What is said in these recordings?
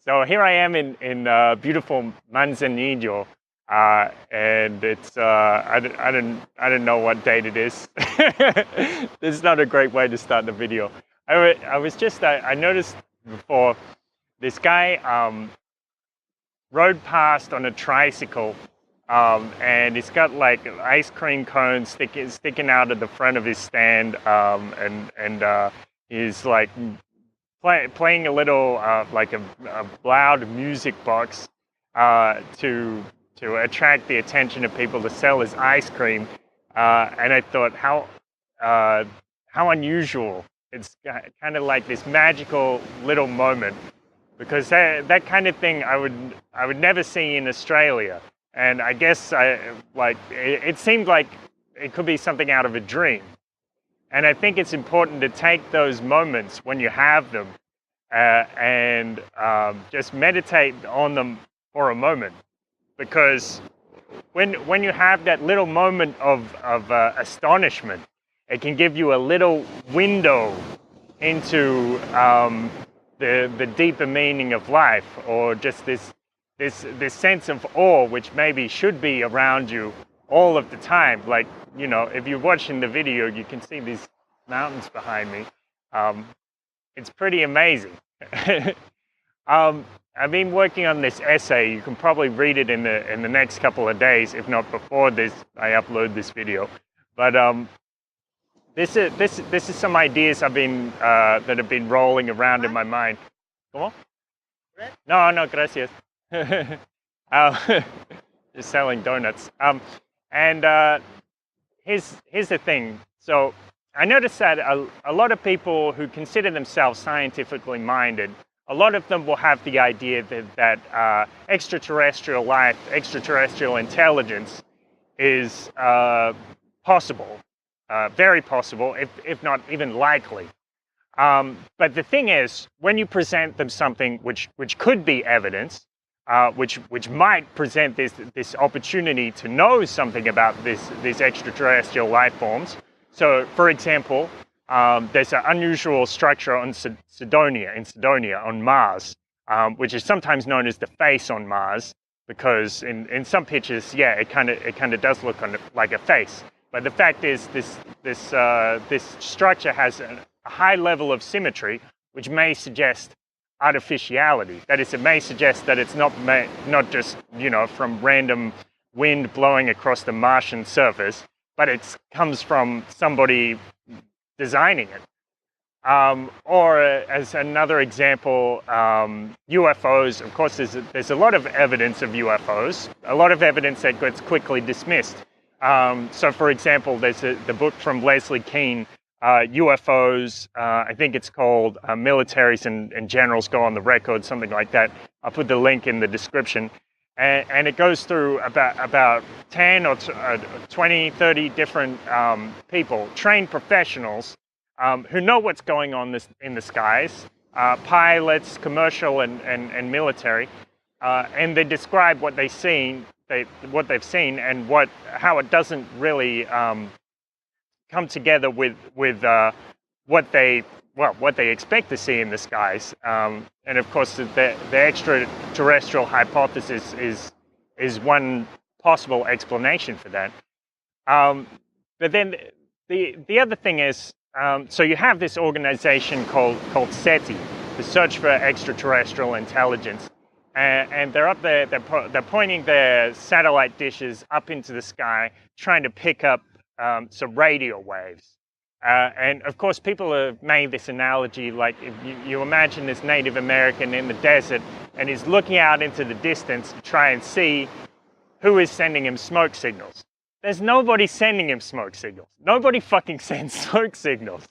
So here I am in beautiful Manzanillo, and it's I don't know what date it is. This is not a great way to start the video. I noticed before this guy rode past on a tricycle, and he's got like ice cream cones sticking out of the front of his stand, and he's like playing a little like a loud music box to attract the attention of people to sell his ice cream, and I thought how unusual. It's kind of like this magical little moment, because that kind of thing I would never see in Australia, and I guess it seemed like it could be something out of a dream. And I think it's important to take those moments when you have them and just meditate on them for a moment, because when you have that little moment of astonishment, it can give you a little window into the deeper meaning of life, or just this sense of awe which maybe should be around you all of the time. Like, you know, if you're watching the video, you can see these mountains behind me. It's pretty amazing. I've been working on this essay. You can probably read it in the next couple of days, if not before I upload this video. But this is some ideas I've been that have been rolling around in my mind. ¿Cómo? No, gracias. Just selling donuts. And here's the thing. So I noticed that a lot of people who consider themselves scientifically minded, a lot of them will have the idea that extraterrestrial life, extraterrestrial intelligence is possible, very possible, if not even likely. But the thing is, when you present them something which could be evidence, which might present this opportunity to know something about these extraterrestrial life forms. So, for example, there's an unusual structure on Cydonia on Mars, which is sometimes known as the face on Mars, because in some pictures, yeah, it kind of does look like a face. But the fact is, this structure has a high level of symmetry, which may suggest artificiality. That is, it may suggest that it's not just, you know, from random wind blowing across the Martian surface, but it comes from somebody designing it. Or as another example, UFOs. Of course, there's a lot of evidence of UFOs, a lot of evidence that gets quickly dismissed. So, for example, there's the book from Leslie Kean, UFOs, I think it's called Militaries and Generals Go on the Record, something like that. I'll put the link in the description. And it goes through about 10 or 20, 30 different people, trained professionals, who know what's going on in the skies, pilots, commercial and military, and they describe what they've seen, and how it doesn't really come together with what they expect to see in the skies. And of course, the extraterrestrial hypothesis is one possible explanation for that. But then the other thing is, so you have this organization called SETI, the Search for Extraterrestrial Intelligence, and they're up there. They're pointing their satellite dishes up into the sky, trying to pick up some radio waves. And of course, people have made this analogy, like if you imagine this Native American in the desert, and he's looking out into the distance to try and see who is sending him smoke signals. There's nobody sending him smoke signals. Nobody fucking sends smoke signals.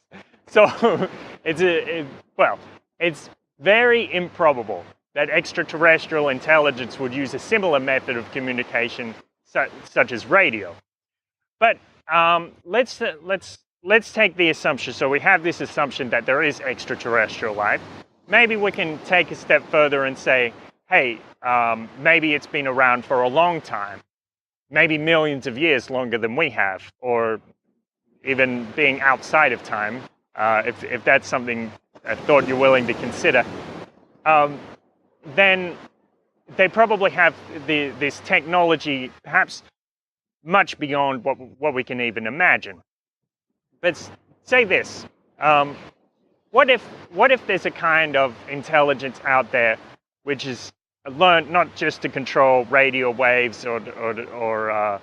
So it's very improbable that extraterrestrial intelligence would use a similar method of communication, such as radio. But let's take the assumption. So we have this assumption that there is extraterrestrial life. Maybe we can take a step further and say, hey, maybe it's been around for a long time, maybe millions of years longer than we have, or even being outside of time. if that's something, a thought you're willing to consider, then they probably have this technology perhaps much beyond what we can even imagine. But say this, what if there's a kind of intelligence out there which is learned not just to control radio waves or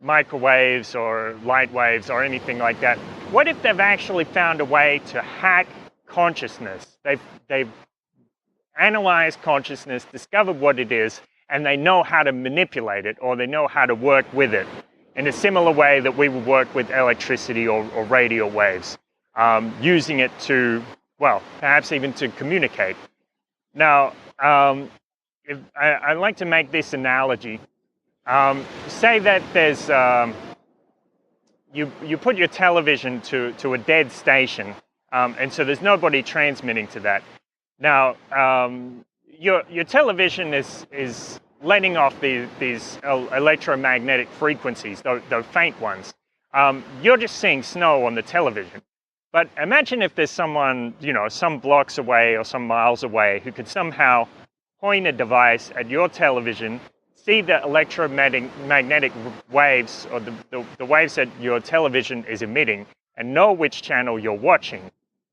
microwaves or light waves or anything like that? What if they've actually found a way to hack consciousness? They've analyzed consciousness, discovered what it is, and they know how to manipulate it, or they know how to work with it in a similar way that we would work with electricity or radio waves, using it to, well, perhaps even to communicate. Now, I like to make this analogy. Say that there's, you put your television to a dead station, and so there's nobody transmitting to that. Now, your television is letting off these electromagnetic frequencies, those faint ones. You're just seeing snow on the television. But imagine if there's someone, some blocks away or some miles away who could somehow point a device at your television, see the electromagnetic waves or the waves that your television is emitting, and know which channel you're watching.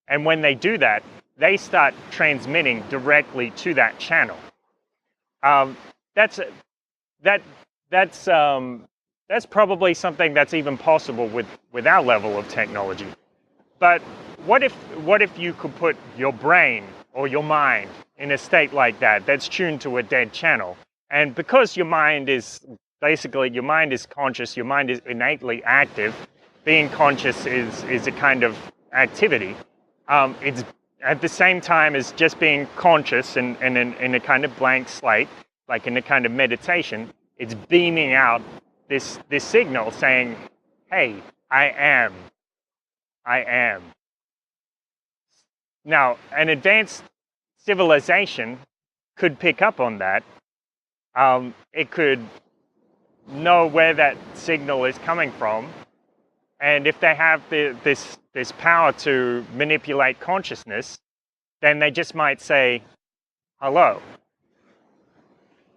And when they do that, they start transmitting directly to that channel. That's probably something that's even possible with our level of technology. But what if you could put your brain or your mind in a state like that, that's tuned to a dead channel? And because your mind is conscious, your mind is innately active. Being conscious is a kind of activity. It's at the same time as just being conscious and in a kind of blank slate, like in a kind of meditation. It's beaming out this signal saying, hey, I am. Now, an advanced civilization could pick up on that. It could know where that signal is coming from. And if they have this power to manipulate consciousness, then they just might say, hello.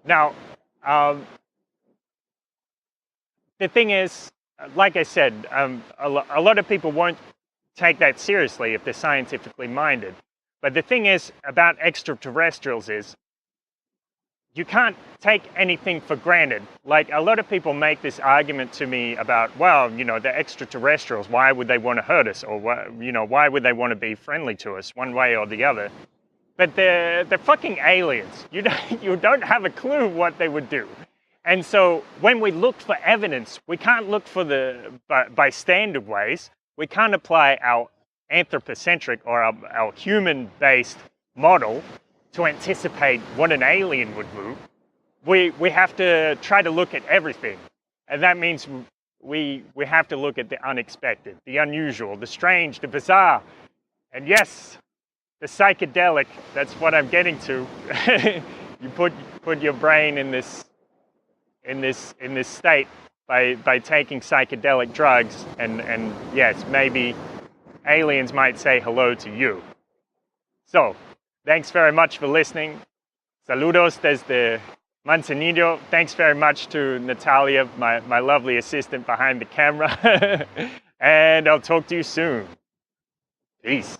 Now, the thing is, like I said, a lot of people won't take that seriously if they're scientifically minded. But the thing is about extraterrestrials is, you can't take anything for granted. Like, a lot of people make this argument to me about, well, the extraterrestrials, why would they want to hurt us? Or, why would they want to be friendly to us one way or the other? But they're fucking aliens. You don't have a clue what they would do. And so when we look for evidence, we can't look for by standard ways. We can't apply our anthropocentric or our human-based model to anticipate what an alien would do. We have to try to look at everything. And that means we have to look at the unexpected, the unusual, the strange, the bizarre. And yes, the psychedelic, that's what I'm getting to. You put your brain in this state by taking psychedelic drugs, and yes, maybe aliens might say hello to you. So, thanks very much for listening. Saludos desde Manzanillo. Thanks very much to Natalia, my lovely assistant behind the camera. And I'll talk to you soon. Peace.